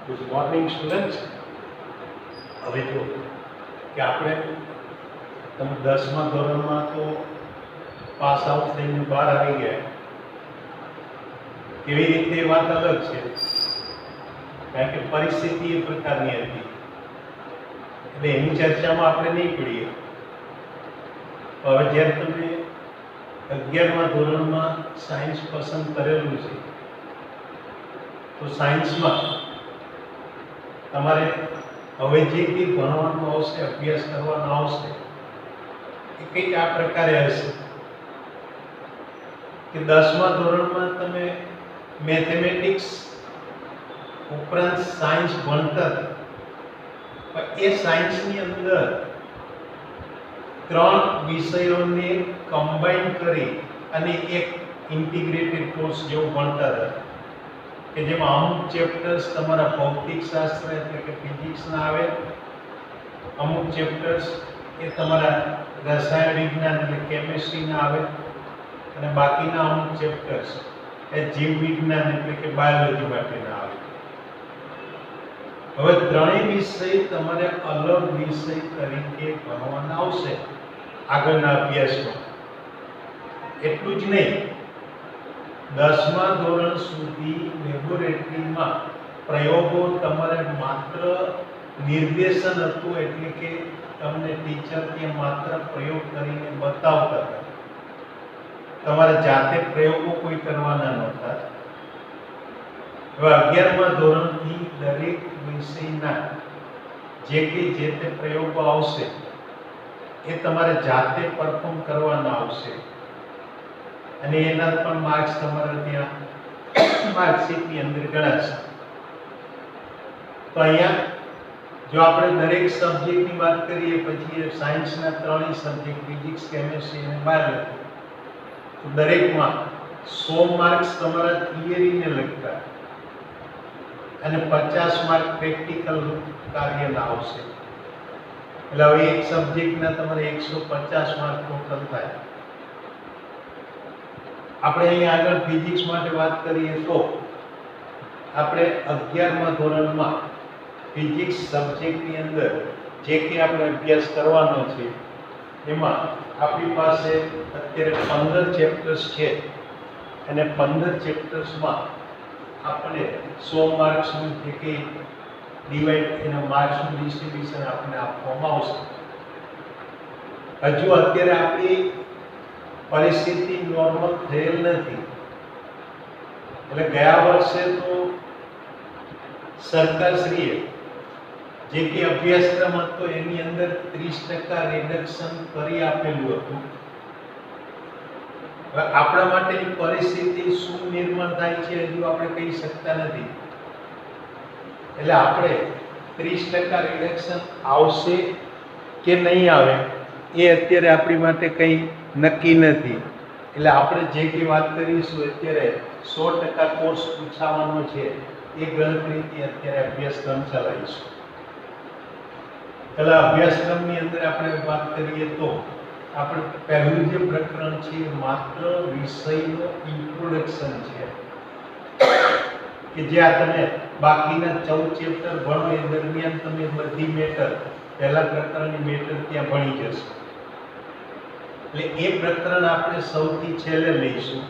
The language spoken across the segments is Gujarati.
Good morning students. હવે જો કે આપણે તમે 10મા ધોરણમાં તો પાસ આઉટ થઈને બહાર આવી ગયા, કેવી રીતે એ વાત અલગ છે, કારણ કે પરિસ્થિતિ એ પ્રકારની હતી એટલે એની ચર્ચામાં આપણે નહીં પડીએ. હવે જ્યારે તમે 11મા ધોરણમાં સાયન્સ પસંદ કરેલું છે તો સાયન્સમાં તમારે હવે જે કંઈ ભણવાનું આવશે, અભ્યાસ કરવાનો આવશે, એ કંઈક આ પ્રકારે હશે કે 10મા ધોરણમાં તમે મેથેમેટિક્સ ઉપરાંત સાયન્સ ભણતા હતા, પણ એ સાયન્સની અંદર 3 વિષયોને કમ્બાઈન કરી અને એક ઇન્ટિગ્રેટેડ કોર્સ જેવું ભણતા હતા કે જેમાં અમુક ચેપ્ટર્સ તમારા ભૌતિક શાસ્ત્ર એટલે કે ફિઝિક્સના આવે, અમુક ચેપ્ટર્સ એ તમારા રસાયણ વિજ્ઞાન એટલે કેમિસ્ટ્રીના આવે, અને બાકીના અમુક ચેપ્ટર્સ એ જીવ વિજ્ઞાન એટલે કે બાયોલોજી માટેના આવે. હવે ત્રણેય વિષય તમારે અલગ વિષય તરીકે ભણવાના આવશે આગળના અભ્યાસમાં. એટલું જ નહીં, 10મા ધોરણ સુધી લેબોરેટરીમાં પ્રયોગો તમારે માત્ર નિર્દેશન હતું, એટલે કે તમને ટીચર ત્યાં માત્ર પ્રયોગ કરીને બતાવતા હતા, તમારે જાતે પ્રયોગો કોઈ કરવાના નહોતા. હવે 11મા ધોરણથી દરેક વિષયના જે તે પ્રયોગો આવશે એ તમારે જાતે પરફોર્મ કરવાના આવશે, અને એના પણ માર્ક્સ તમારે ત્યાં માર્કશીટની અંદર ગણાશે. તો અહીંયા જો આપણે દરેક સબ્જેક્ટની વાત કરીએ, પછી સાયન્સના 3 સબ્જેક્ટ ફિઝિક્સ, કેમિસ્ટ્રી અને બાયોલોજી, તો દરેકમાં 100 માર્ક્સ તમારા થિયરીને લગતા અને 50 માર્ક પ્રેક્ટિકલ કાર્યના આવશે. એટલે હવે એક સબ્જેક્ટના તમારે 150 માર્ક ટોટલ થાય. આપણે અહીં આગળ ફિઝિક્સ માટે વાત કરીએ તો આપણે 11મા ધોરણમાં ફિઝિક્સ સબ્જેક્ટની અંદર જે કે આપણે અભ્યાસ કરવાનો છે એમાં આપણી પાસે અત્યારે 15 ચેપ્ટર્સ છે, અને 15 ચેપ્ટર્સમાં આપણે 100 માર્ક્સનું જે કે ડિવાઈડ એના માર્ક્સનું ડિસ્ટ્રીબ્યુશન આપણે આપવામાં આવશે. હજુ અત્યારે આપણી પરિસ્થિતિ નોર્મલ થયેલ નથી, એટલે ગયા વર્ષે તો સરકારશ્રીએ જે કે અભ્યાસક્રમ હતો એની અંદર 30% રિડક્શન કરી આપેલું હતું. હવે આપણા માટેની પરિસ્થિતિ શું નિર્માણ થાય છે હજુ આપણે કહી શકતા નથી, એટલે આપણે 30% રિડક્શન આવશે કે નહીં આવે એ અત્યારે આપણી માટે કંઈ નક્કી નથી. એટલે આપણે જે કંઈ વાત કરીશું અત્યારે 100% કોર્સ પૂછાવાનો છે એ ગણતરીથી અત્યારે અભ્યાસક્રમ ચલાવીશું. પહેલા અભ્યાસક્રમની અંદર આપણે વાત કરીએ તો આપણે પહેલું જે પ્રકરણ છે એ માત્ર વિષયનો ઇન્ટ્રોડક્શન છે, કે જ્યાં તમે બાકીના 14 ચેપ્ટર ભણો એ દરમિયાન તમે બધી મેટર, પહેલા પ્રકરણની મેટર ત્યાં ભણી જશો. એટલે એ પ્રકરણ આપણે સૌથી છેલ્લે લઈશું.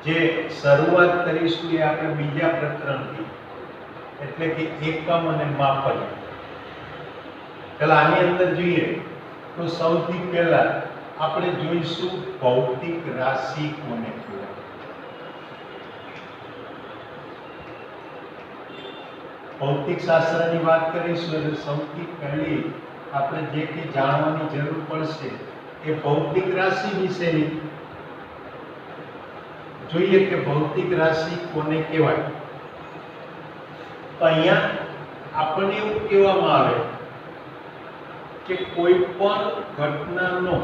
જે શરૂઆત કરીશું એ આપણે બીજા પ્રકરણથી, એટલે કે એકમ અને માપન. પહેલા આની અંદર જોઈએ તો સૌથી પહેલા આપણે જોઈશું ભૌતિક રાશિ કોને કહેવાય. ભૌતિક શાસ્ત્રની વાત કરીશું એટલે સૌથી પહેલી આપણે જે કંઈ જાણવાની જરૂર પડશે એ ભૌતિક રાશિ વિશેની. જોઈએ કે ભૌતિક રાશિ કોને કહેવાય. તો અહીંયા આપણને એવું કહેવામાં આવે કે કોઈ પણ ઘટનાનો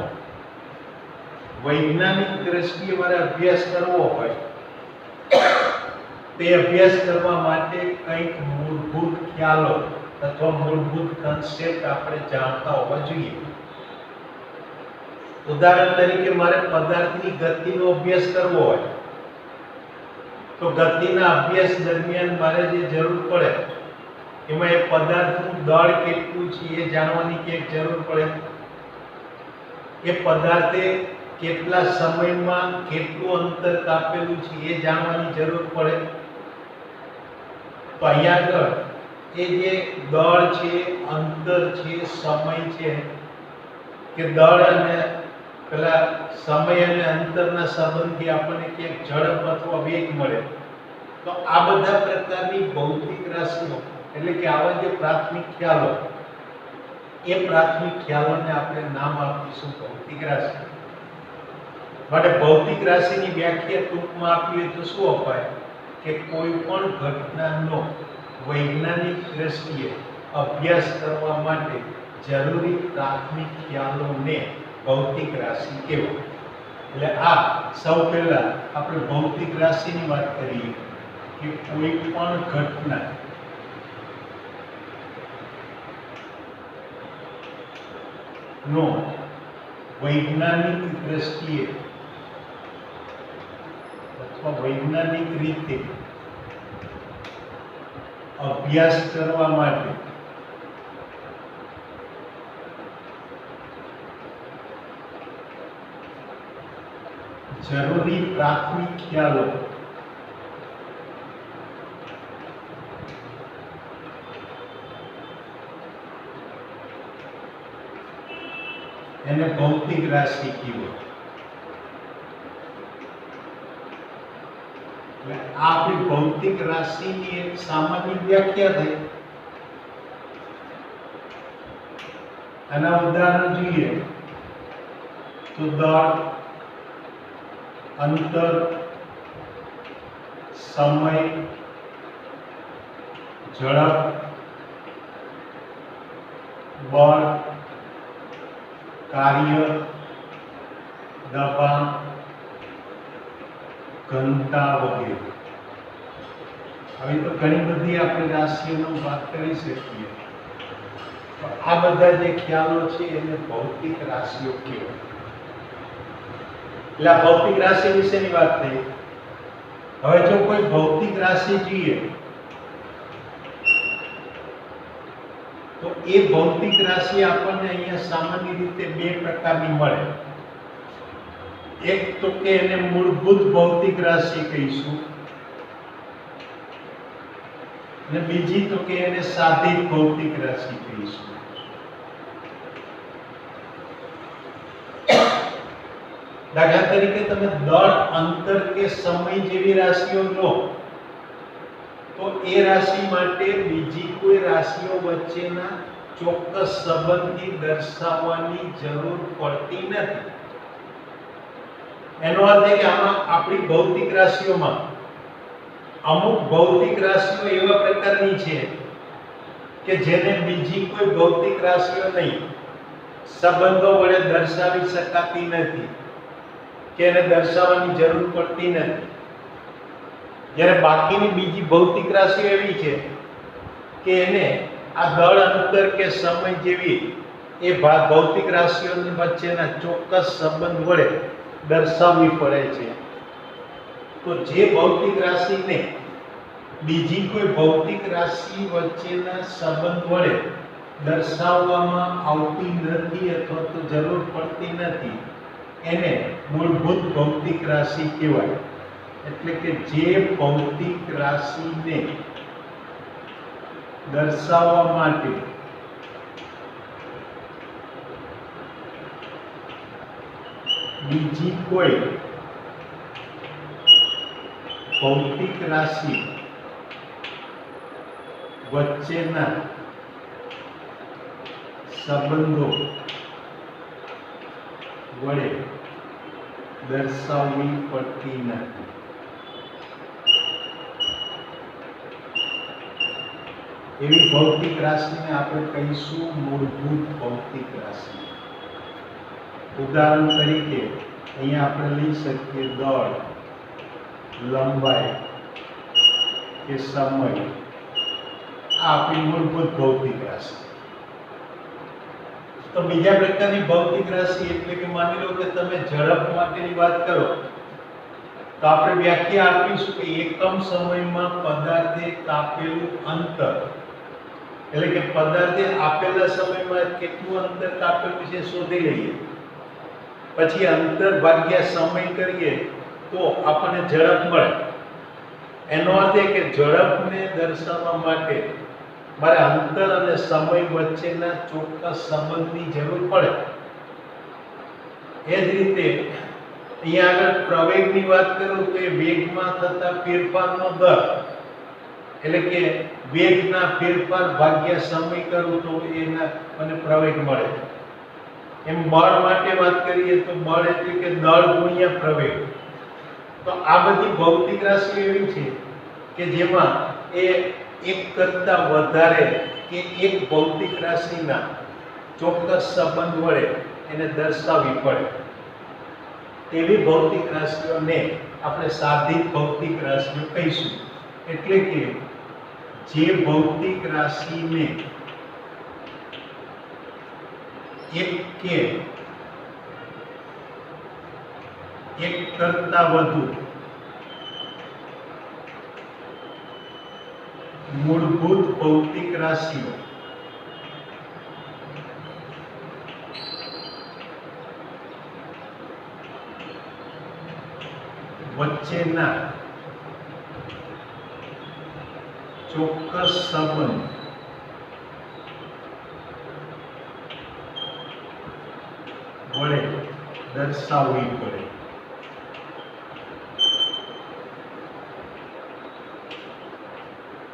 વૈજ્ઞાનિક દ્રષ્ટિએ મારે અભ્યાસ કરવો હોય તે અભ્યાસ કરવા માટે કંઈક મૂળભૂત ખ્યાલો અથવા મૂળભૂત કન્સેપ્ટ આપણે જાણતા હોવા જોઈએ. ઉદાહરણ તરીકે મારે પદાર્થની ગતિનો અભ્યાસ કરવો હોય તો ગતિના અભ્યાસ દરમિયાન મારે જે જરૂર પડે એમાં એ પદાર્થનું દળ કેટલું છે એ જાણવાની ક્યાંક જરૂર પડે, એ પદાર્થે કેટલા સમયમાં કેટલું અંતર કાપેલું છે એ જાણવાની જરૂર પડે. તો અહીંયા આગળ એ જે દળ છે, અંતર છે, સમય છે, કે દળ અને પેલા સમય અને અંતરના સંબંધથી આપણને ક્યાંક ઝડપ અથવા વેગ મળે. તો આ બધા પ્રકારની ભૌતિક રાશિઓ એટલે કે આવા જે પ્રાથમિક ખ્યાલો, એ પ્રાથમિક ખ્યાલોને આપણે નામ આપીશું ભૌતિક રાશિ. માટે ભૌતિક રાશિની વ્યાખ્યા ટૂંકમાં આપીએ તો શું અપાય કે કોઈ પણ ઘટનાનો વૈજ્ઞાનિક દ્રષ્ટિએ અભ્યાસ કરવા માટે જરૂરી પ્રાથમિક ખ્યાલોને ભૌતિક રાશિ કહેવાય. એટલે આ સૌ પહેલા આપણે ભૌતિક રાશિની વાત કરીએ કે કોઈ પણ ઘટના નો વૈજ્ઞાનિક દ્રષ્ટિએ અથવા વૈજ્ઞાનિક રીતે અભ્યાસ કરવા માટે જરૂરી પ્રાથમિક ખ્યાલો એને ભૌતિક રાશિ કહેવાય. એટલે આ આપણી ભૌતિક રાશિની એક સામાન્ય વ્યાખ્યા થઈ. આના ઉદાહરણ જોઈએ તો દળ, અંતર, સમય, ઝડપ, બળ, કાર્ય, દબાણ, ઘનતા વગેરે. આવી તો ઘણી બધી આપણે રાશિઓનો વાત કરી શકીએ. આ બધા જે ખ્યાલો છે એને ભૌતિક રાશિઓ કહેવાય. એટલે આ ભૌતિક રાશિ વિશેની વાત થઈ. હવે જો કોઈ ભૌતિક રાશિ જોઈએ તો એ ભૌતિક રાશિ આપણને અહીંયા સામાન્ય રીતે બે પ્રકારની મળે. એક તો કે એને મૂળભૂત ભૌતિક રાશિ કહીશું અને બીજી તો કે એને સાધિત ભૌતિક રાશિ કહીશું. દાખલા તરીકે તમે દળ, અંતર કે સમય જેવી રાશિઓ લો તો એ રાશિ માટે બીજી કોઈ રાશિઓ વચ્ચેના ચોક્કસ સંબંધથી દર્શાવવાની જરૂર પડતી નથી. એનો અર્થ એ કે આમાં આપણી ભૌતિક રાશિઓમાં અમુક ભૌતિક રાશિઓ એવા પ્રકારની છે કે જેને બીજી કોઈ ભૌતિક રાશિઓ નહીં સંબંધો વડે દર્શાવી શકાતી નથી કે એને દર્શાવવાની જરૂર પડતી નથી. જ્યારે બાકીની બીજી ભૌતિક રાશિઓ એવી છે કે એને આ દળ, અંતર કે સમય જેવી એ ભૌતિક રાશિઓની વચ્ચેના ચોક્કસ સંબંધ વડે દર્શાવવી પડે છે. તો જે ભૌતિક રાશિને બીજી કોઈ ભૌતિક રાશિ વચ્ચેના સંબંધ વડે દર્શાવવામાં આવતી નથી અથવા તો જરૂર પડતી નથી એને મૂળભૂત ભૌતિક રાશિ કહેવાય. એટલે કે જે ભૌતિક રાશિને દર્શાવવા માટે બીજી કોઈ ભૌતિક રાશિ વચ્ચેના સંબંધો વડે દર્શાવવી પડતી નથી. એવી ભૌતિક રાશિને આપણે કહીશું મૂળભૂત ભૌતિક રાશિ. ઉદાહરણ તરીકે અહીંયા આપણે લઈ શકીએ દળ, લંબાઈ કે સમય. આ આપણી મૂળભૂત ભૌતિક રાશિ. તો બીજા પ્રકારની ભૌતિક રાશિ એટલે કે માની લો કે તમે ઝડપ માટેની વાત કરો તો આપણે વ્યાખ્યા આપીશું કે એકમ સમયમાં પદાર્થે કાપેલું અંતર, એટલે કે પદાર્થે આપેલા સમયમાં કેટલું અંતર કાપેલું છે શોધી લઈએ, પછી અંતર ભાગ્યા સમય કરીએ તો આપણને ઝડપ મળે. એનો અર્થ એ કે ઝડપને દર્શાવવા માટે મારે અંતર અને સમય વચ્ચેના ચોક્કસ સંબંધની જરૂર પડે. એ જ રીતે અહીંયા આગળ પ્રવેગની વાત કરું તો એ વેગમાં થતા ફેરફારનો દર, એટલે કે વેગના ફેરફાર ભાગ્યા સમય કરું તો એના મને પ્રવેગ મળે. એમ બળ માટે વાત કરીએ તો બળ એટલે કે દળ ગુણ્યા પ્રવેગ. તો આ બધી ભૌતિક રાશિઓ એવી છે કે જેમાં એ એક કરતા વધારે કે એક ભૌતિક રાશિના ચોક્કસ સંબંધ વડે એને દર્શાવવી પડે. તેવી ભૌતિક રાશિઓને આપણે સાધિત ભૌતિક રાશિઓ કહીશું. એટલે કે જે ભૌતિક રાશિને એક કે એક કરતા વધુ મૂળભૂત ભૌતિક રાશિઓ વચ્ચેના ચોક્કસ સંબંધ વડે દર્શાવવી પડે.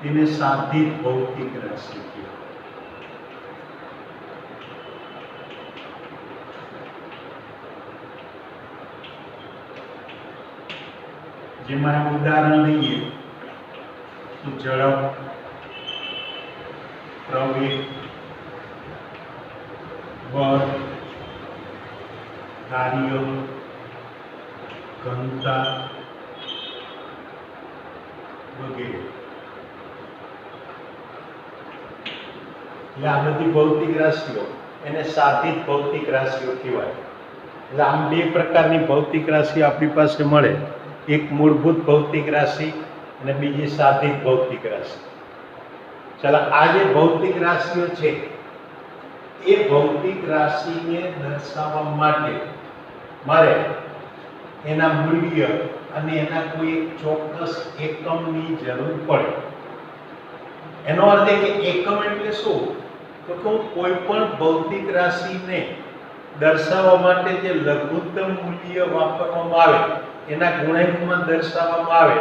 તેને સાધિત ભૌતિક રાશિ કહેવાય. જેમાં ઉદાહરણ લઈએ તો ઝડપ, પ્રવેગ, બળ, કાર્ય, ઘનતા વગેરે. એટલે આ બધી ભૌતિક રાશિઓ એને સાધિત ભૌતિક રાશિઓ કહેવાય. એટલે આમ બે પ્રકારની ભૌતિક રાશિ આપણી પાસે મળે, એક મૂળભૂત ભૌતિક રાશિ અને બીજી સાધિત ભૌતિક રાશિ. ચાલો, આ જે ભૌતિક રાશિઓ છે એ ભૌતિક રાશિને દર્શાવવા માટે મારે એના મૂલ્ય અને એના કોઈ એક ચોક્કસ એકમની જરૂર પડે. એનો અર્થ એ કે એકમ એટલે શું? તો કોઈ પણ ભૌતિક રાશિને દર્શાવવા માટે જે લઘુત્તમ મૂલ્ય વાપરવામાં આવે, એના ગુણાંકમાં દર્શાવવામાં આવે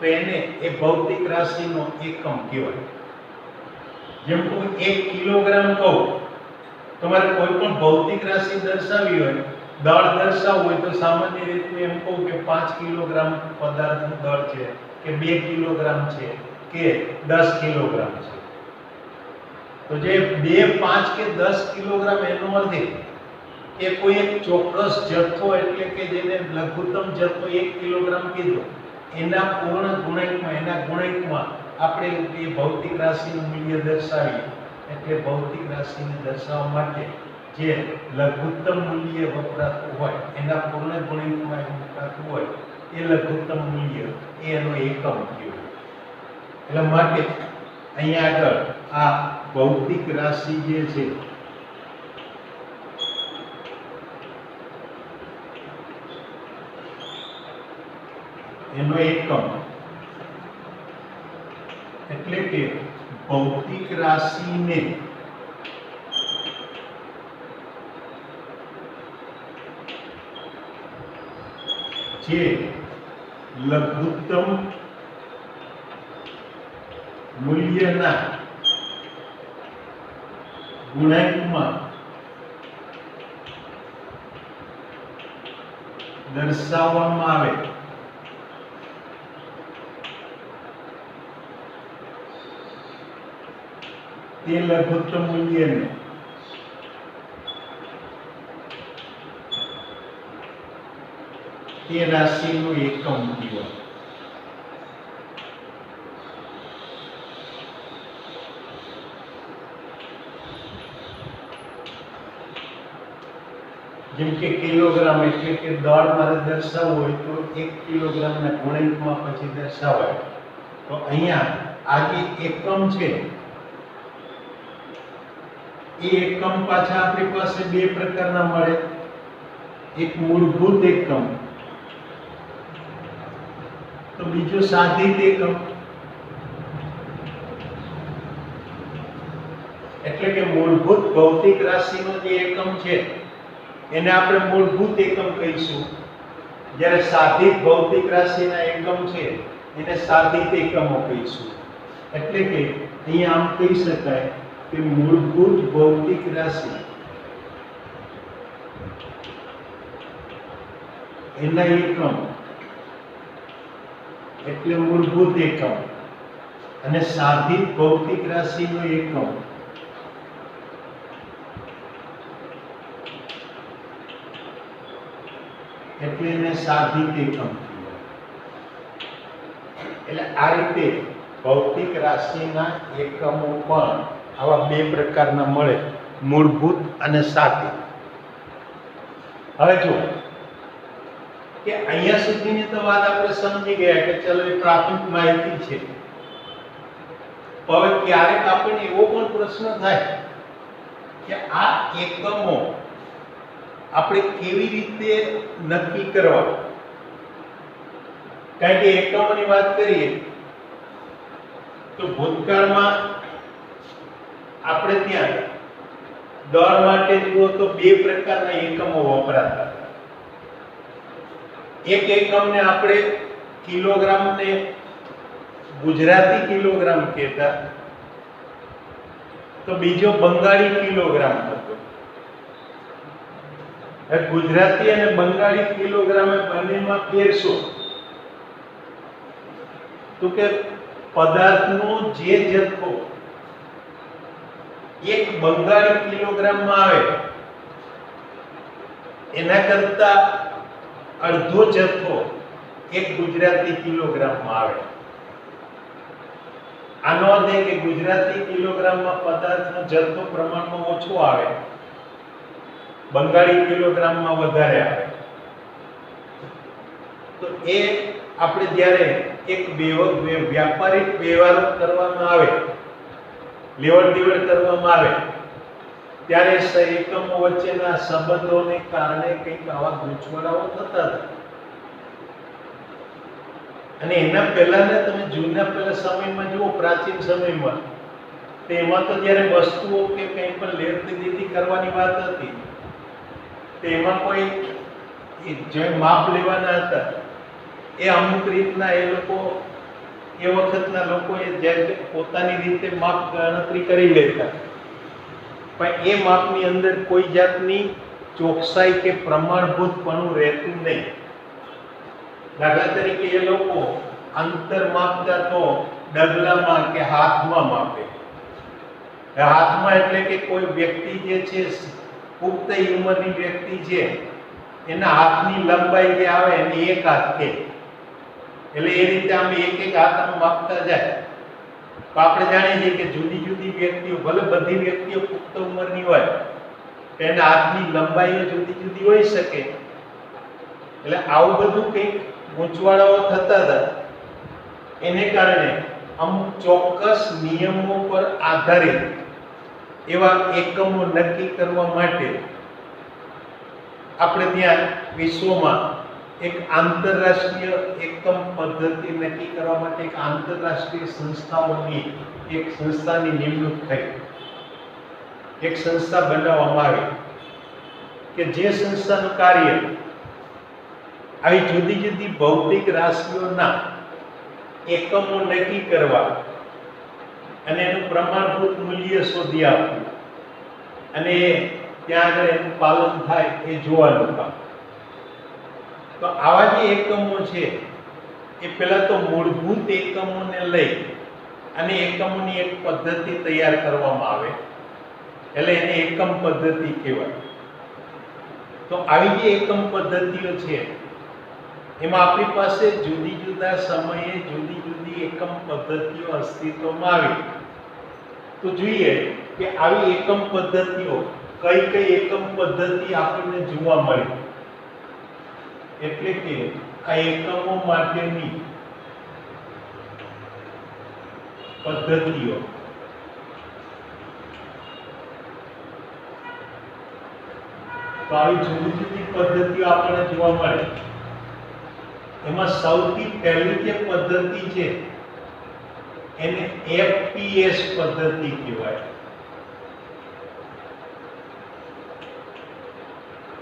તો એને એ ભૌતિક રાશિનો એકમ કહેવાય. જેમ કોઈ 1 કિલોગ્રામ કહું તો મારે કોઈ પણ ભૌતિક રાશિ દર્શાવી હોય, દળ દર્શાવવું હોય તો સામાન્ય રીતે એમ કહું કે 5 કિલોગ્રામ પદાર્થનું દળ છે, કે 2 કિલોગ્રામ છે, કે 10 કિલોગ્રામ છે. તો જે 2, 5 કે 10 કિલોગ્રામ એનો અર્થ એ કોઈ એક ચોક્કસ જથ્થો, એટલે કે જેને લઘુત્તમ જથ્થો 1 કિલોગ્રામ કીધો, એના પૂર્ણ ગુણાંકમાં, એના ગુણાંકમાં આપણે એ ભૌતિક રાશિનું મૂલ્ય દર્શાવીએ. એટલે ભૌતિક રાશિને દર્શાવવા માટે જે લઘુત્તમ મૂલ્ય વપરાતું હોય, એના પૂર્ણ ગુણાંકમાં વપરાતું હોય, એ લઘુત્તમ મૂલ્ય એનો એકમ કહેવાય. એટલે માટે અહીંયા આગળ આ ભૌતિક રાશિ જે છે એનો એકમ એટલે કે ભૌતિક રાશિને જે લઘુત્તમ મૂલ્યના ગુણાંકમાં દર્શાવવામાં આવે તે લઘુત્તમ મૂલ્યને તે રાશિનું એકમ કહેવાય. જેમ કે કિલોગ્રામ એટલે કે દળ મારે દર્શાવવું હોય તો 1 કિલોગ્રામના ગુણિતમાં પછી દર્શાવાય. તો અહીંયા આ જે એકમ છે એ એકમ પાછા આપણી પાસે બે પ્રકારના મળે. એક મૂળભૂત એકમ તો બીજો સાધિત એકમ. એટલે કે મૂળભૂત ભૌતિક રાશિનો જે એકમ છે એને આપણે મૂળભૂત એકમ કહીશું, જ્યારે સાધિત ભૌતિક રાશિના એકમ છે એને સાધિત એકમો કહીશું. એટલે કે અહીંયા આમ કહી શકાય કે મૂળભૂત ભૌતિક રાશિ એના એકમ એટલે મૂળભૂત એકમ, અને સાધિત ભૌતિક રાશિનો એકમ એટલે એને સાધિત એકમ કહેવાય. એટલે આ રીતે ભૌતિક રાશિના એકમો પણ આવા બે પ્રકારના મળે, મૂળભૂત અને સાધિત. હવે જો કે અહીંયા સુધીની તો વાત આપણે સમજી ગયા કે ચલો એ પ્રાથમિક માહિતી છે. હવે ક્યારેક આપણને એવો પણ પ્રશ્ન થાય કે આ એકમો આપણે કેવી રીતે નક્કી કરવા? કારણ કે એકમોની વાત કરીએ તો ભૂતકાળમાં આપણે ત્યાં દળ માટે જુઓ તો બે પ્રકારના એકમો વપરાતા. એક એકમને આપણે કિલોગ્રામને ગુજરાતી કિલોગ્રામ કહેતા, તો બીજો બંગાળી કિલોગ્રામ હતો. ગુજરાતી અને બંગાળી કિલોગ્રામ બંનેમાં ફેર શું? તો કે પદાર્થનો જે જથ્થો એક બંગાળી કિલોગ્રામમાં આવે એના કરતા અડધો જથ્થો એક ગુજરાતી કિલોગ્રામમાં આવે. આનો અર્થ એ કે ગુજરાતી કિલોગ્રામમાં પદાર્થનો જથ્થો પ્રમાણમાં ઓછો આવે, બંગાળી કિલોગ્રામમાં વધારે આવે. તો એ આપણે જ્યારે એક વ્યાપારિક વ્યવહાર કરવામાં આવે, લેવડ દેવડ કરવામાં આવે, ત્યારે એકમો વચ્ચેના સંબંધોને કારણે કંઈક આવા ગૂંચવણાઓ થતા હતા. અને એના પહેલાના તમે પહેલા સમયમાં જુઓ, પ્રાચીન સમયમાં, તો એમાં તો જ્યારે વસ્તુઓ કે કંઈ પણ લેતી કરવાની વાત હતી, તો એમાં કોઈ જે માપ લેવાના હતા એ અમુક રીતના એ લોકો એ વખતના લોકોએ જે પોતાની રીતે માપ ગણતરી કરી લેતા, પણ એ માપની અંદર કોઈ જાતની ચોકસાઈ કે પ્રમાણભૂતપણું રહેતું નહીં. દાખલા તરીકે એ લોકો અંતર માપતા તો ડગલામાં કે હાથમાં માપે. હાથમાં એટલે કે કોઈ વ્યક્તિ જે છે, પુખ્ત ઉંમરની વ્યક્તિ છે, એના હાથની લંબાઈ જે આવે એને એક હાથ કે, એટલે એ રીતે અમે એક હાથ માપતા જાય. તો આપણે જાણીએ છીએ કે જુદી જુદી વ્યક્તિઓ, ભલે બધી વ્યક્તિઓ પુખ્ત ઉંમરની હોય, એના હાથની લંબાઈઓ જુદી જુદી હોઈ શકે. એટલે આવું બધું કંઈક ગૂંચવાડાઓ થતા હતા. એને કારણે અમુક ચોક્કસ નિયમો પર આધારિત એવા એકમો નક્કી કરવા માટે આપણે ત્યાં વિશ્વમાં એક આંતરરાષ્ટ્રીય એકમ પદ્ધતિ નક્કી કરવા માટે એક આંતરરાષ્ટ્રીય સંસ્થાઓની એક સંસ્થાની નિમણૂક થઈ. એક સંસ્થા બનાવવામાં આવી કે જે સંસ્થાનું કાર્ય આવી જુદી જુદી ભૌતિક રાશિઓના એકમો નક્કી કરવા અને એનું પ્રમાણભૂત મૂલ્ય શોધી આપવું અને ત્યાં આગળ એનું પાલન થાય એ જોવાનું કામ. તો આવા જે એકમો છે એ પહેલા તો મૂળભૂત એકમોને લઈ અને એકમોની એક પદ્ધતિ તૈયાર કરવામાં આવે, એટલે એને એકમ પદ્ધતિ કહેવાય. તો આવી જે એકમ પદ્ધતિઓ છે એમાં આપણી પાસે જુદી જુદા સમયે જુદી જુદી એકમ પદ્ધતિઓ અસ્તિત્વમાં આવી. તો જોઈએ કે આવી એકમ પદ્ધતિઓ કઈ કઈ એકમ પદ્ધતિ આપણને જોવા મળે, એટલે કે આ એકમો માટેની પદ્ધતિઓ તો આવી જુદી જુદી પદ્ધતિઓ આપણને જોવા મળે. એમાં સૌથી પહેલી જે પદ્ધતિ છે એને એફપીએસ પદ્ધતિ કહેવાય,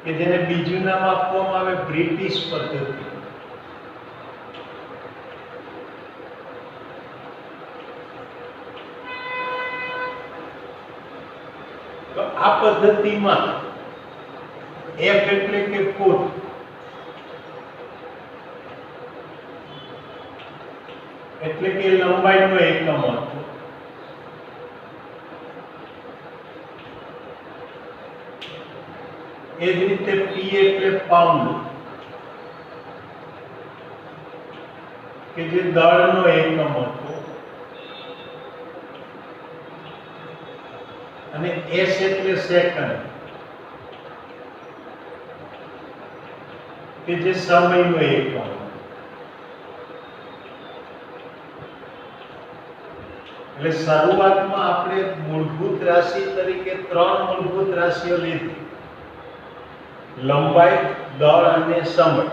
કે જેને બીજું નામ આપવામાં આવે બ્રિટિશ પદ્ધતિ. તો આ પદ્ધતિમાં એફ એટલે કે ફૂટ, એટલે કે લંબાઈનો એકમ હતો. એ જ રીતે પી એટલે પાઉન્ડ, કે જે દળનો એકમ હતો. અને એસ એટલે સેકન્ડ, કે જે સમયનો એકમ. એટલે શરૂઆતમાં આપણે મૂળભૂત રાશિ તરીકે 3 મૂળભૂત રાશિઓ લીધી: લંબાઈ, દળ અને સમય.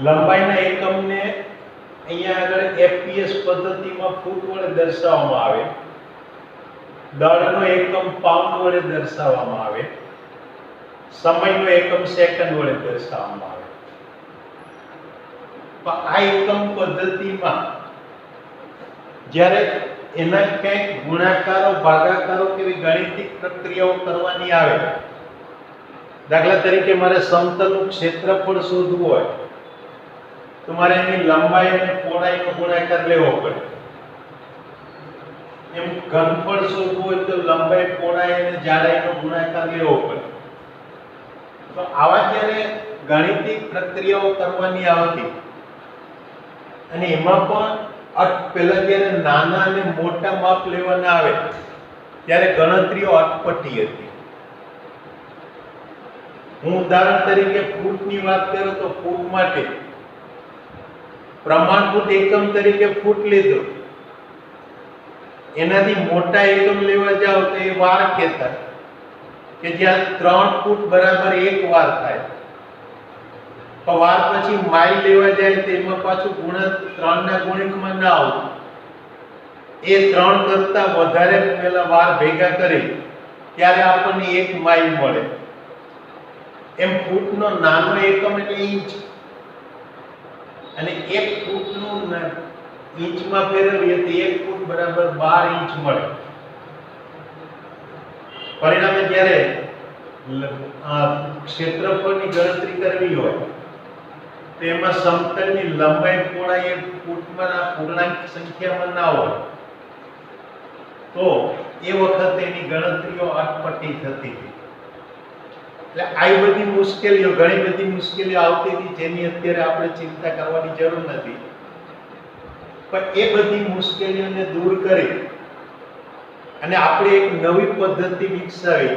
લંબાઈના એકમને અહીંયા આગળ એફપીએસ પદ્ધતિમાં ફૂટ વડે દર્શાવવામાં આવે, દળનો એકમ પાઉન્ડ વડે દર્શાવવામાં આવે, સમયનો એકમ સેકન્ડ વડે દર્શાવવામાં આવે. તો આ એકમ પદ્ધતિમાં જ્યારે એના કંઈક ગુણાકારો, ભાગાકારો કેવી ગાણિતિક પ્રક્રિયાઓ કરવાની આવે, દાખલા તરીકે મારે સમતલનું ક્ષેત્રફળ શોધવું હોય તો મારે એની લંબાઈ અને પહોળાઈનો ગુણાકાર લેવો પડે. એમ ઘનફળ શોધવું હોય તો લંબાઈ, પહોળાઈ અને જાડાઈનો ગુણાકાર લેવો પડે. તો આવા જ્યારે ગાણિતિક પ્રક્રિયાઓ કરવાની આવતી, અને એમાં પણ પહેલા જ્યારે નાના અને મોટા માપ લેવાના આવે ત્યારે ગણતરીઓ અટપટી હતી. હું ઉદાહરણ તરીકે ફૂટની વાત કરું તો ફૂટ માટે પ્રમાણભૂત એકમ તરીકે ફૂટ લીધો, એનાથી મોટા એકમ લેવા જાવ તો એ વાર કહેતા, કે જ્યાં 3 ફૂટ બરાબર 1 વાર થાય. તો વાર પછી માઇલ લેવા જાય તો એમાં પાછું 3 ના ગુણિતમાં ના આવતું, એ 3 કરતા વધારે પહેલા વાર ભેગા કરી ત્યારે આપણને 1 માઇલ મળે. એમ ફૂટનો નાનો એકમ એટલે ઇંચ, અને 1 ફૂટનું ઇંચમાં ફેરવીએ તો 1 ફૂટ બરાબર 12 ઇંચ મળે. પરિણામે જ્યારે ક્ષેત્રફળની ગણતરી કરવી હોય તો એમાં સમતલની લંબાઈ, પહોળાઈ એ ફૂટમાં પૂર્ણાંક સંખ્યામાં ના હોય તો એ વખતે એની ગણતરીઓ અટપટી થતી હતી. એટલે આ બધી મુશ્કેલીઓ, ઘણી બધી મુશ્કેલીઓ આવતી હતી, જેની અત્યારે આપણે ચિંતા કરવાની જરૂર નથી. પણ એ બધી મુશ્કેલીઓને દૂર કરી અને આપણે એક નવી પદ્ધતિ વિકસાવી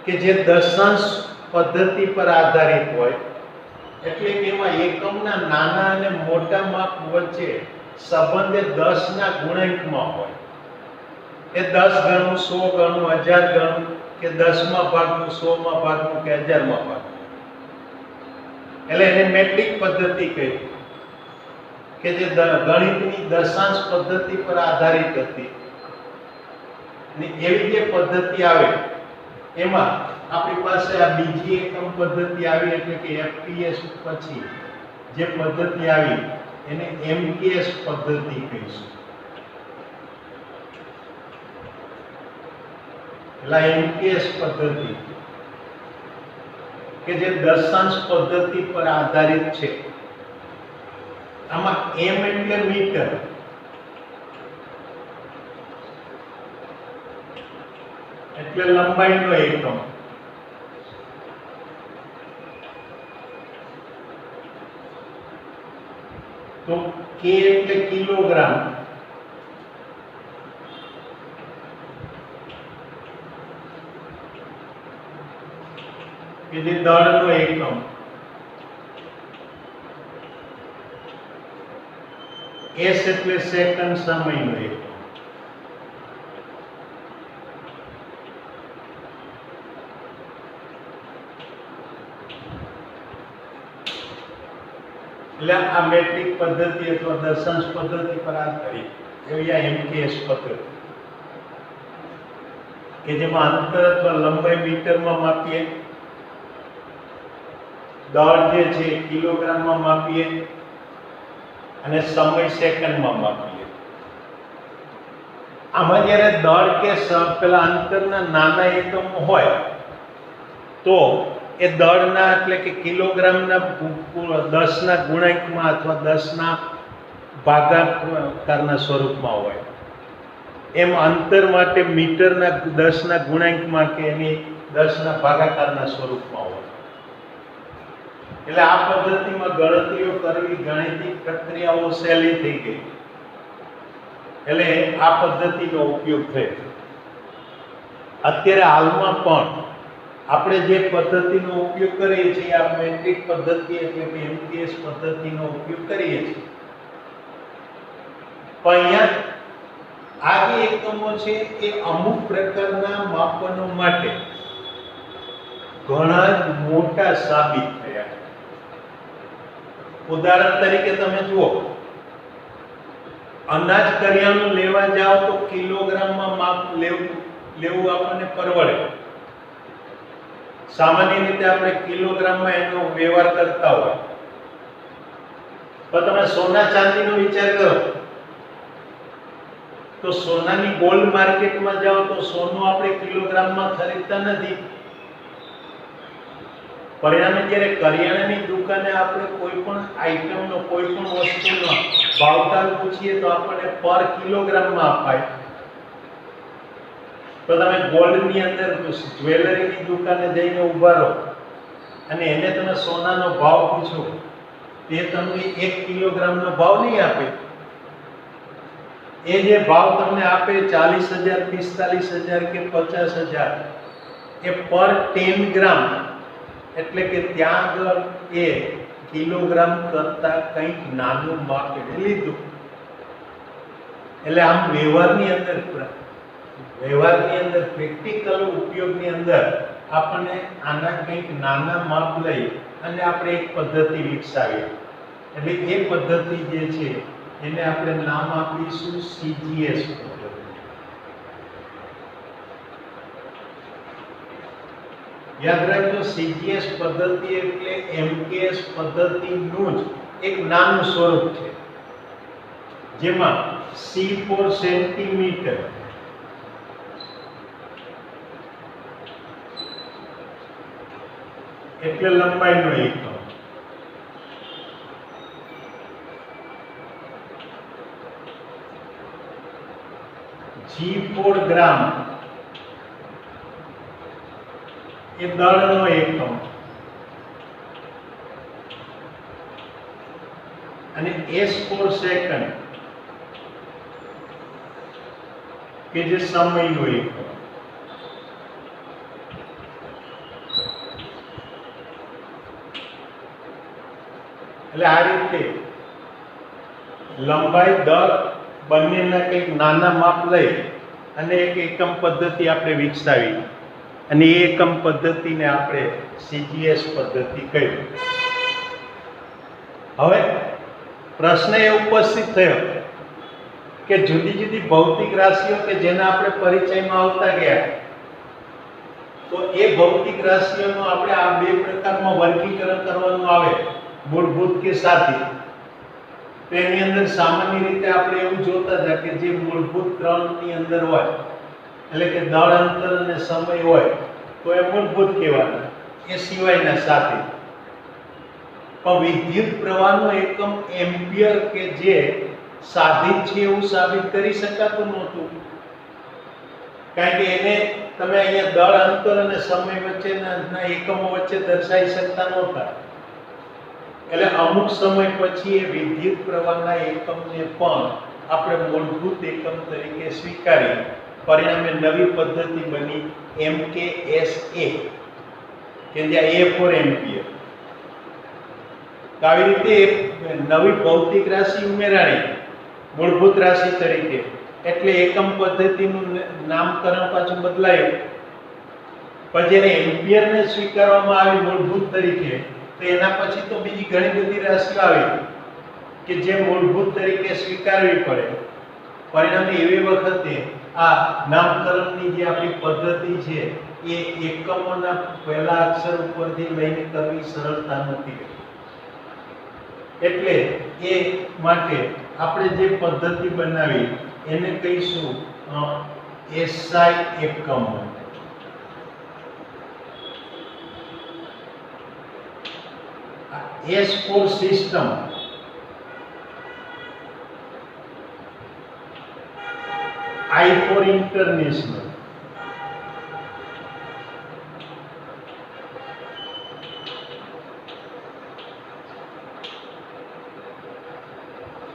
કે જે દશાંશ પદ્ધતિ પર આધારિત હોય. એટલે કે એમાં એકમના નાના અને મોટા માપ વચ્ચે સંબંધ એ 10 ના ગુણાંકમાં હોય. એ 10 ગણું, 100 ગણું, 1000 ગણું, કે 10માં ભાગનું, 100માં ભાગનું, કે 1000માં ભાગનું. એટલે એને મેટ્રિક પદ્ધતિ કહી, કે જે ગણિતની દશાંશ પદ્ધતિ પર આધારિત હતી. અને એવી જે પદ્ધતિ આવે એમાં આપણી પાસે આ બીજી એકમ પદ્ધતિ આવી, એટલે કે એફપીએસ પછી જે પદ્ધતિ આવી એને એમકેએસ પદ્ધતિ કહીશું. એટલે એમકેએસ પદ્ધતિ કે જે દશાંશ પદ્ધતિ પર આધારિત છે. આમાં એમ એટલે મીટર, એટલે લંબાઈનો એકમ. તો કે એટલે કિલોગ્રામ, કે જે દળનો એકમ, એસ એટલે સેકન્ડ સમયનો એકમ, એટલે આ મેટ્રિક પદ્ધતિ અથવા દશાંશ પદ્ધતિ પર આધારિત એવી આ એમકેએસ પદ્ધતિ કે જેમાં અંતર અથવા લંબાઈ મીટરમાં માપીએ, દળ જે છે કિલોગ્રામમાં માપીએ અને સમય સેકન્ડમાં માપીએ. આમાં જ્યારે દળ કે પેલા અંતરના નાના એકમો હોય તો એ દળના એટલે કે કિલોગ્રામના 10ના ગુણાંકમાં અથવા 10ના ભાગાકારના સ્વરૂપમાં હોય. એમ અંતર માટે મીટરના 10ના ગુણાંકમાં કે એની 10ના ભાગાકારના સ્વરૂપમાં હોય. એટલે આ પદ્ધતિમાં ગણતરીઓ કરવી, ગાણિતિક પ્રક્રિયાઓ સહેલી થઈ ગઈ. એટલે આ પદ્ધતિનો ઉપયોગ થયો. અત્યારે હાલમાં પણ આપણે જે પદ્ધતિનો ઉપયોગ કરીએ છીએ આ મેટ્રિક પદ્ધતિ એટલે કે એમકેએસ પદ્ધતિનો ઉપયોગ કરીએ છીએ. પણ અહીંયા આ જે એકમો છે એ અમુક પ્રકારના માપનો માટે ઘણા જ મોટા સાબિત થયા. ઉદાહરણ તરીકે તમે જુઓ, અનાજ કરિયાણું લેવા જાઓ તો કિલોગ્રામમાં માપ લેવું આપણને પરવડે. સામાન્ય રીતે આપણે કિલોગ્રામમાં એનો વ્યવહાર કરતા હોય. પણ તમે સોના ચાંદીનો વિચાર કરો તો સોનાની ગોલ્ડ માર્કેટમાં જાઓ તો સોનું આપણે કિલોગ્રામમાં ખરીદતા નથી. પરિણામે જ્યારે કરિયાણાની દુકાને આપણે કોઈ પણ આઈટમનો કોઈ પણ વસ્તુનો ભાવતાલ પૂછીએ તો આપણને પર કિલોગ્રામમાં અપાય. તો તમે ગોલ્ડની અંદર જ્વેલરીની દુકાને જઈને ઊભા રહો અને એને તમે સોનાનો ભાવ પૂછો તે તમને 1 કિલોગ્રામનો ભાવ નહીં આપે. એ જે ભાવ તમને આપે 40,000, 45,000 કે 50,000 એ પર 10 ગ્રામ એટલે કે ત્યાં આગળ એ કિલોગ્રામ કરતા કંઈક નાનું માપ લીધું. એટલે આમ વ્યવહારની અંદર પ્રેક્ટિકલ ઉપયોગની અંદર આપણને આના કંઈક નાના માપ લઈ અને આપણે એક પદ્ધતિ વિકસાવી. એટલે એ પદ્ધતિ જે છે એને આપણે નામ આપીશું સીજીએસ પદ્ધતિ. યાદ રાખજો, સીજીએસ પદ્ધતિ એટલે એમકેએસ પદ્ધતિનું જ એક નાનું સ્વરૂપ છે, જેમાં સી ફોર સેન્ટીમીટર એટલે લંબાઈનો એકમ, જી ફોર ગ્રામ એ દળનો એકમ અને એસ ફોર સેકન્ડ કે જે સમયનો એકમ. એટલે આ રીતે લંબાઈ દળ બંનેના કંઈક નાના માપ લઈ અને એક એકમ પદ્ધતિ આપણે વિકસાવી અને એ એકમ પદ્ધતિને આપણે સીજીએસ પદ્ધતિ કહી. હવે પ્રશ્ન એ ઉપસ્થિત થયો કે જુદી જુદી ભૌતિક રાશિઓ કે જેના આપણે પરિચયમાં આવતા ગયા તો એ ભૌતિક રાશિઓનું આપણે આ બે પ્રકારમાં વર્ગીકરણ કરવાનું આવે, મૂળભૂત કે સાદી. તો એની અંદર સામાન્ય રીતે આપણે એવું જોતા હતા કે જે મૂળભૂત ક્રમની અંદર હોય એટલે કે દળ, અંતર અને સમય હોય તો એ મૂળભૂત કહેવાના, એ સિવાયના સાદી. પણ વિદ્યુત પ્રવાહનો એકમ એમ્પિયર કે જે સાધિત છે એવું સાબિત કરી શકાતું નહોતું, કારણ કે એને તમે અહીંયા દળ, અંતર અને સમય વચ્ચેના એકમો વચ્ચે દર્શાવી શકતા નહોતા. એટલે અમુક સમય પછી એ વિદ્યુત પ્રવાહના એકમને પણ આપણે મૂળભૂત એકમ તરીકે સ્વીકારી. પરિણામે નવી પદ્ધતિ બની MKSA કે જ્યાં એ ફોર એમ્પિયર. તો આવી રીતે નવી ભૌતિક રાશિ ઉમેરાણી મૂળભૂત રાશિ તરીકે, એટલે એકમ પદ્ધતિનું નામકરણ પાછું બદલાયું. પછી એને એમ્પિયરને સ્વીકારવામાં આવી મૂળભૂત તરીકે, તો એના પછી તો બીજી ઘણી બધી રાશિઓ આવી કે જે મૂળભૂત તરીકે સ્વીકારવી પડે. પરિણામે એવી વખતે આ નામકરણની જે આપણી પદ્ધતિ છે એ એકમોના પહેલા અક્ષર ઉપરથી લઈને કરવી સરળતા નથી. એટલે એ માટે આપણે જે પદ્ધતિ બનાવી એને કહીશું એસઆઈ એકમો. S for system, I for international,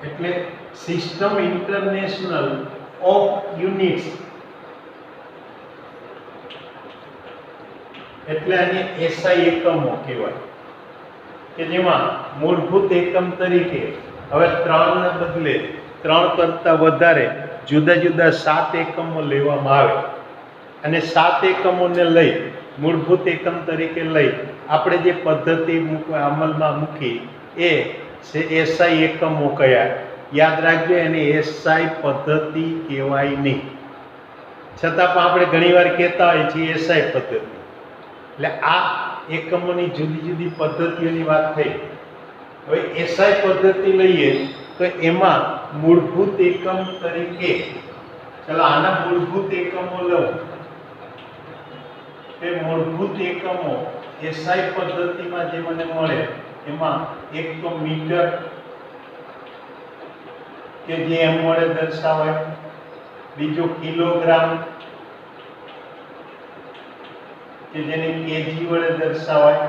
એટલે સિસ્ટમ ઇન્ટરનેશનલ ઓફ યુનિટ્સ, એટલે આને એસઆઈ એકમો કહેવાય. કે જેમાં મૂળભૂત એકમ તરીકે હવે 3 ના બદલે 3 કરતાં વધારે જુદા જુદા 7 એકમો લેવામાં આવે અને 7 એકમોને લઈ મૂળભૂત એકમ તરીકે લઈ આપણે જે પદ્ધતિ અમલમાં મૂકી એ એસઆઈ એકમો કયા. યાદ રાખજો, એને એસઆઈ પદ્ધતિ કહેવાય નહીં. છતાં પણ આપણે ઘણીવાર કહેતા હોઈએ છીએ એસઆઈ પદ્ધતિ. એટલે આ એકમોની જુદી જુદી પદ્ધતિઓની વાત થઈ. હવે એસઆઈ પદ્ધતિ લઈએ તો એમાં મૂળભૂત એકમ તરીકે, ચાલો આના મૂળભૂત એકમો લઉં. એ મૂળભૂત એકમો એસઆઈ પદ્ધતિમાં જે મને મળે એમાં એક તો મીટર કે જે એમ વડે દર્શાવાય, બીજો કિલોગ્રામ કે જેને કેજી વડે દર્શાવાય,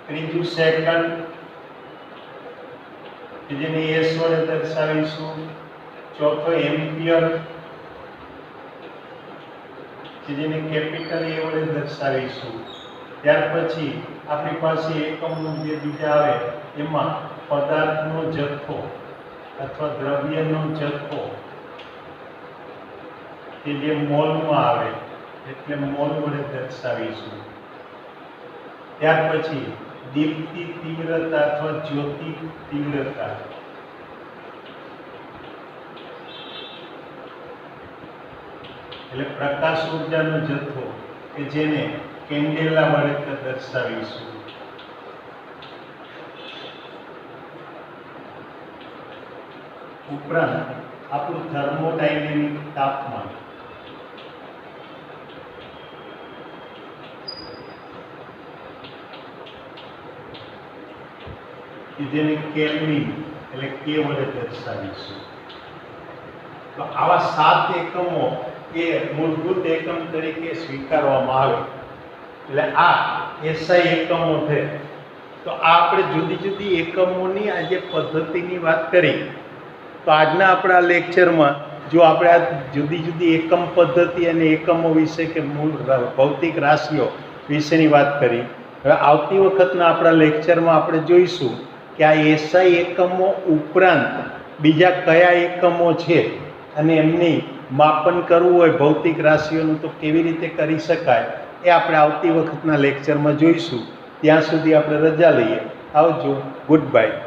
ત્રીજું સેકન્ડ કે જેને એસ વડે દર્શાવીશું, ચોથો એમ્પિયર કે જેને કેપિટલ એ વડે દર્શાવીશું. ત્યાર પછી આપણી પાસે એકમો જે બીજા આવે એમાં પદાર્થનો જથ્થો અથવા દ્રવ્યનો જથ્થો કે જે મોલમાં આવે એટલે મોલ વડે દર્શાવીશું. ત્યાર પછી દીપ્તિ તીવ્રતા અથવા જ્યોતિ તીવ્રતા, એટલે પ્રકાશ ઉર્જાનો જથ્થો કે જેને કેન્ડેલા વડે દર્શાવીશું. ઉપરાંત આપણું થર્મોડાયનેમિક તાપમાન કે જેને કેલ્વિન એટલે કે વડે દર્શાવીશું. તો આવા 7 એકમો એ મૂળભૂત એકમ તરીકે સ્વીકારવામાં આવે. એટલે આ એસઆઈ એકમો છે. તો આ આપણે જુદી જુદી એકમોની આજે પદ્ધતિની વાત કરી. તો આજના આપણા લેક્ચરમાં જો આપણે આ જુદી જુદી એકમ પદ્ધતિ અને એકમો વિશે કે મૂળ ભૌતિક રાશિઓ વિશેની વાત કરી. હવે આવતી વખતના આપણા લેક્ચરમાં આપણે જોઈશું કે આ એસઆઈ એકમો ઉપરાંત બીજા કયા એકમો છે અને એમની માપન કરવું હોય ભૌતિક રાશિઓનું તો કેવી રીતે કરી શકાય એ આપણે આવતી વખતના લેક્ચરમાં જોઈશું. ત્યાં સુધી આપણે રજા લઈએ. આવજો. Good bye.